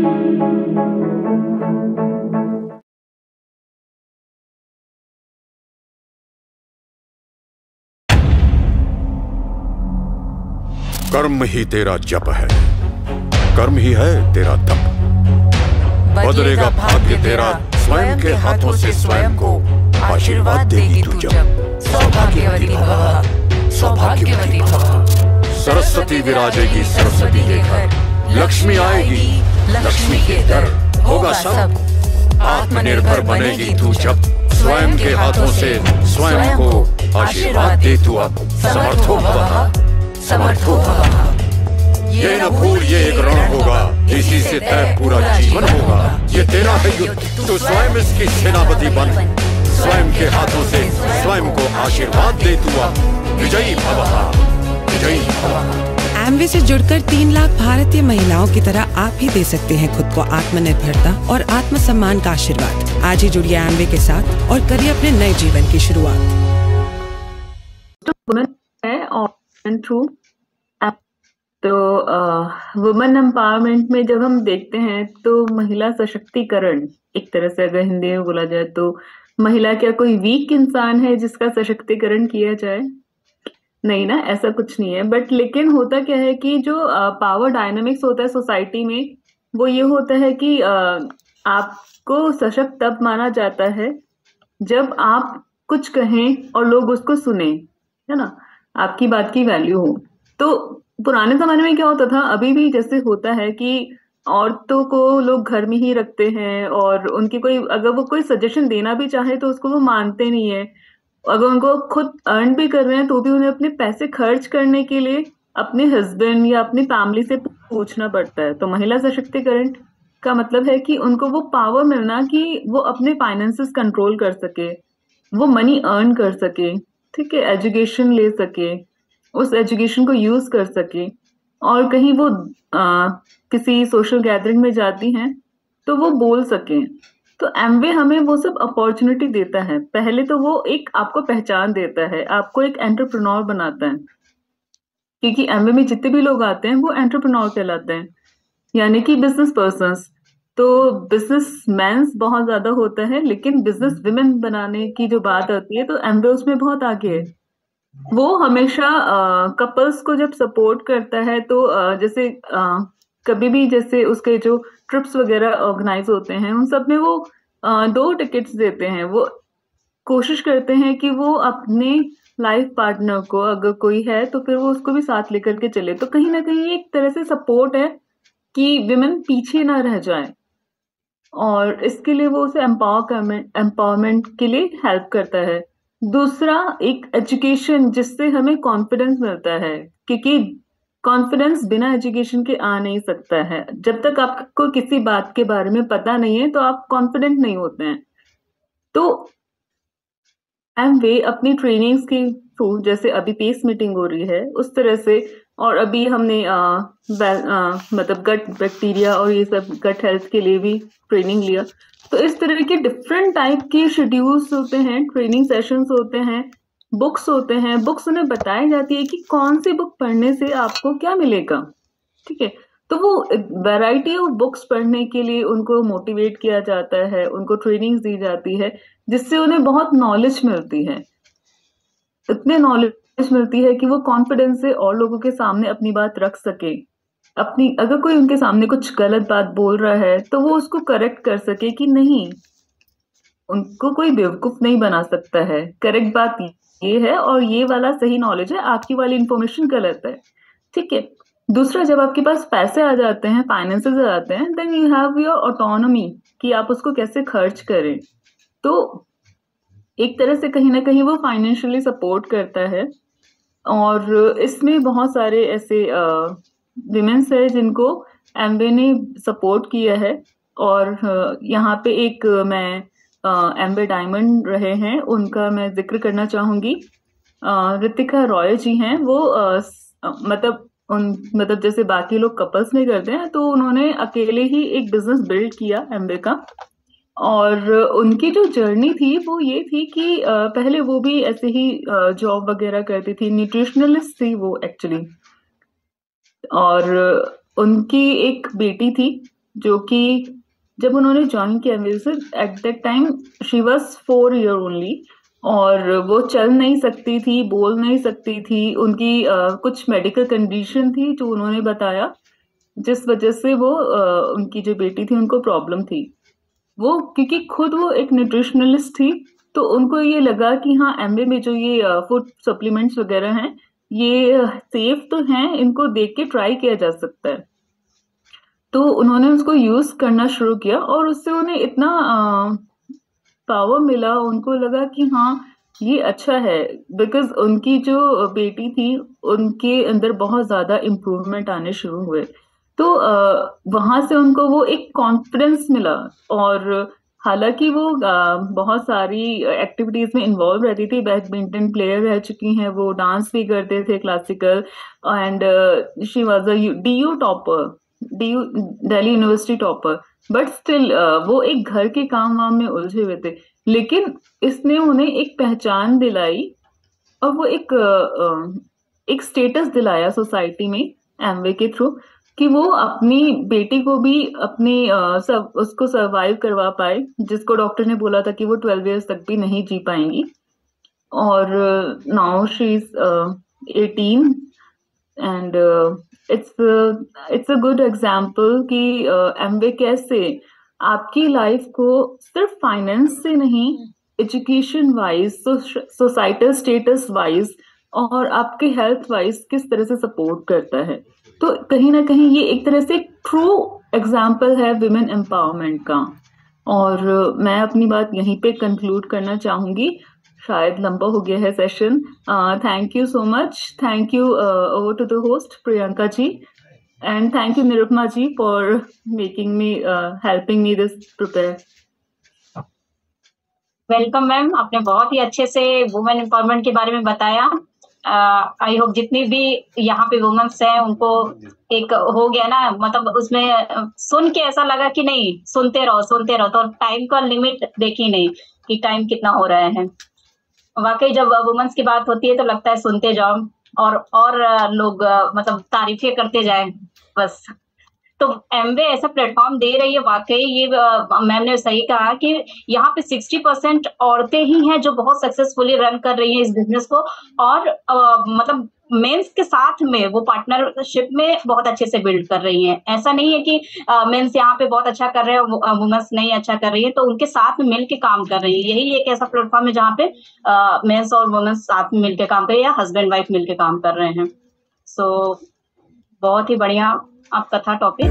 कर्म ही तेरा जप है, कर्म ही है तेरा तप। बदलेगा भाग्य तेरा स्वयं के हाथों से स्वयं को आशीर्वाद देगी तू जब। सौभाग्यवती भव, सौभाग्यवती भव। सरस्वती विराजेगी सरस्वती के घर, लक्ष्मी आएगी लक्ष्मी के दर। होगा सब आत्मनिर्भर बनेगी तू जब, स्वयं के हाथों से स्वयं को आशीर्वाद दे तू अब। समर्थो भवः, समर्थो भवः। ये न भूल ये एक रण होगा, इसी से तय पूरा जीवन होगा। ये तेरा है युद्ध, तू स्वयं इसकी सेनापति बन। स्वयं के हाथों से स्वयं को आशीर्वाद दे तू अब। विजयी भवः, विजयी भवः। एमवे से जुड़कर 3 लाख भारतीय महिलाओं की तरह आप भी दे सकते हैं खुद को आत्मनिर्भरता और आत्मसम्मान का आशीर्वाद। आज ही जुड़िए एमवे के साथ और करिए अपने नए जीवन की शुरुआत। थ्रू तो वुमेन एम्पावरमेंट में जब हम देखते हैं तो महिला सशक्तिकरण, एक तरह से अगर हिंदी में बोला जाए तो महिला क्या कोई वीक इंसान है जिसका सशक्तिकरण किया जाए? नहीं ना, ऐसा कुछ नहीं है। बट लेकिन होता क्या है कि जो पावर डायनामिक्स होता है सोसाइटी में, वो ये होता है कि आपको सशक्त तब माना जाता है जब आप कुछ कहें और लोग उसको सुने, है ना, आपकी बात की वैल्यू हो। तो पुराने जमाने में क्या होता था, अभी भी जैसे होता है कि औरतों को लोग घर में ही रखते हैं और उनकी कोई अगर वो कोई सजेशन देना भी चाहे तो उसको वो मानते नहीं है। अगर उनको खुद अर्न भी कर रहे हैं तो भी उन्हें अपने पैसे खर्च करने के लिए अपने हस्बैंड या अपनी फैमिली से पूछना पड़ता है। तो महिला सशक्तिकरण का मतलब है कि उनको वो पावर मिलना कि वो अपने फाइनेंसेस कंट्रोल कर सके, वो मनी अर्न कर सके, ठीक है, एजुकेशन ले सके, उस एजुकेशन को यूज कर सके, और कहीं वो किसी सोशल गैदरिंग में जाती हैं तो वो बोल सके। तो एमवे हमें वो सब अपॉर्चुनिटी देता है। पहले तो वो एक आपको पहचान देता है, आपको एक एंटरप्रेन्योर बनाता है, क्योंकि एमवे में जितने भी लोग आते हैं वो एंटरप्रेन्योर कहलाते हैं, यानी कि बिजनेस पर्सन्स। तो बिजनेस मैंस बहुत ज्यादा होता है, लेकिन बिजनेस विमेन बनाने की जो बात आती है तो एमवे उसमें बहुत आगे है। वो हमेशा कपल्स को जब सपोर्ट करता है तो जैसे कभी भी जैसे उसके जो ट्रिप्स वगैरह ऑर्गेनाइज होते हैं उन सब में वो 2 टिकट्स देते हैं। वो कोशिश करते हैं कि वो अपने लाइफ पार्टनर को, अगर कोई है तो फिर वो उसको भी साथ लेकर के चले। तो कहीं ना कहीं एक तरह से सपोर्ट है कि विमेन पीछे ना रह जाए, और इसके लिए वो उसे एम्पावरमेंट के लिए हेल्प करता है। दूसरा एक एजुकेशन, जिससे हमें कॉन्फिडेंस मिलता है, क्योंकि कॉन्फिडेंस बिना एजुकेशन के आ नहीं सकता है। जब तक आपको किसी बात के बारे में पता नहीं है तो आप कॉन्फिडेंट नहीं होते हैं। तो एमवे अपनी ट्रेनिंग्स के थ्रू, जैसे अभी पेस मीटिंग हो रही है उस तरह से, और अभी हमने मतलब गट बैक्टीरिया और ये सब गट हेल्थ के लिए भी ट्रेनिंग लिया। तो इस तरह के डिफरेंट टाइप के शेड्यूल्स होते हैं, ट्रेनिंग सेशंस होते हैं, बुक्स होते हैं। बुक्स उन्हें बताई जाती है कि कौन सी बुक पढ़ने से आपको क्या मिलेगा, ठीक है। तो वो वैरायटी ऑफ बुक्स पढ़ने के लिए उनको मोटिवेट किया जाता है, उनको ट्रेनिंग्स दी जाती है, जिससे उन्हें बहुत नॉलेज मिलती है। इतने नॉलेज मिलती है कि वो कॉन्फिडेंस से और लोगों के सामने अपनी बात रख सके। अपनी अगर कोई उनके सामने कुछ गलत बात बोल रहा है तो वो उसको करेक्ट कर सके कि नहीं, उनको कोई बेवकूफ नहीं बना सकता है, करेक्ट बात ये है और ये वाला सही नॉलेज है, आपकी वाली इंफॉर्मेशन गलत है, ठीक है। दूसरा, जब आपके पास पैसे आ जाते हैं, फाइनेंसेस आ जाते हैं, then you have your autonomy कि आप उसको कैसे खर्च करें। तो एक तरह से कहीं ना कहीं वो फाइनेंशियली सपोर्ट करता है। और इसमें बहुत सारे ऐसे विमेन्स है जिनको एमवे ने सपोर्ट किया है। और यहाँ पे एक मैं एमवे डायमंड रहे हैं उनका मैं जिक्र करना चाहूंगी। ऋतिका रॉय जी हैं, वो मतलब जैसे बाकी लोग कपल्स में करते हैं, तो उन्होंने अकेले ही एक बिजनेस बिल्ड किया एमवे का। और उनकी जो जर्नी थी वो ये थी कि पहले वो भी ऐसे ही जॉब वगैरह करती थी, न्यूट्रिशनलिस्ट थी वो एक्चुअली। और उनकी एक बेटी थी जो कि जब उन्होंने ज्वाइन किया मेरे से, at that time she was 4 year only, और वो चल नहीं सकती थी, बोल नहीं सकती थी। उनकी कुछ मेडिकल कंडीशन थी जो उन्होंने बताया, जिस वजह से वो उनकी जो बेटी थी उनको प्रॉब्लम थी। वो क्योंकि खुद वो एक न्यूट्रिशनलिस्ट थी, तो उनको ये लगा कि हाँ, एमवे में जो ये फूड सप्लीमेंट्स वगैरह हैं ये सेफ तो हैं, इनको देख के ट्राई किया जा सकता है। तो उन्होंने उसको यूज करना शुरू किया और उससे उन्हें इतना पावर मिला, उनको लगा कि हाँ ये अच्छा है, बिकॉज उनकी जो बेटी थी उनके अंदर बहुत ज्यादा इम्प्रूवमेंट आने शुरू हुए। तो वहां से उनको वो एक कॉन्फिडेंस मिला। और हालांकि वो बहुत सारी एक्टिविटीज में इन्वॉल्व रहती थी, बैडमिंटन प्लेयर रह चुकी हैं, वो डांस भी करते थे classical, and she was a DU topper, DU Delhi university topper. But still वो एक घर के काम वाम में उलझे हुए थे, लेकिन इसने उन्हें एक पहचान दिलाई और वो एक स्टेटस दिलाया सोसाइटी में एमवे के थ्रू, कि वो अपनी बेटी को भी अपनी सब उसको सरवाइव करवा पाए, जिसको डॉक्टर ने बोला था कि वो 12 इयर्स तक भी नहीं जी पाएंगी। और now she is 18, and it's a good example कि एमवे कैसे आपकी लाइफ को सिर्फ फाइनेंस से नहीं, education wise, societal status wise और आपके हेल्थ वाइज किस तरह से सपोर्ट करता है। तो कहीं ना कहीं ये एक तरह से ट्रू एग्जाम्पल है विमेन एम्पावरमेंट का। और मैं अपनी बात यहीं पे कंक्लूड करना चाहूंगी, शायद लंबा हो गया है session. Thank you so much, thank you over to the host Priyanka ji, and thank you Nirupama ji for making me helping me this prepare. Welcome ma'am, आपने बहुत ही अच्छे से वुमेन एम्पावरमेंट के बारे में बताया। आई होप जितनी भी यहाँ पे वुमेन्स हैं उनको एक हो गया ना, मतलब उसमें सुन के ऐसा लगा कि नहीं, सुनते रहो, तो टाइम का लिमिट देखी नहीं कि टाइम कितना हो रहा है। वाकई जब वुमेन्स की बात होती है तो लगता है सुनते जाओ और लोग मतलब तारीफें करते जाएं बस। तो एमवे ऐसा प्लेटफॉर्म दे रही है, वाकई ये मैम ने सही कहा कि यहाँ पे 60% औरतें ही हैं जो बहुत सक्सेसफुली रन कर रही हैं इस बिजनेस को, और मतलब मेंस के साथ में वो पार्टनरशिप में बहुत अच्छे से बिल्ड कर रही हैं। ऐसा नहीं है कि मेंस यहाँ पे बहुत अच्छा कर रहे हैं, वुमेन्स नहीं अच्छा कर रही है, तो उनके साथ में मिल के काम कर रही है। यही एक ऐसा प्लेटफॉर्म है जहाँ पे मेंस और वुमेन्स साथ में मिलकर काम कर रहे हैं, या हस्बैंड वाइफ मिलकर काम कर रहे हैं। सो बहुत ही बढ़िया आपका था टॉपिक।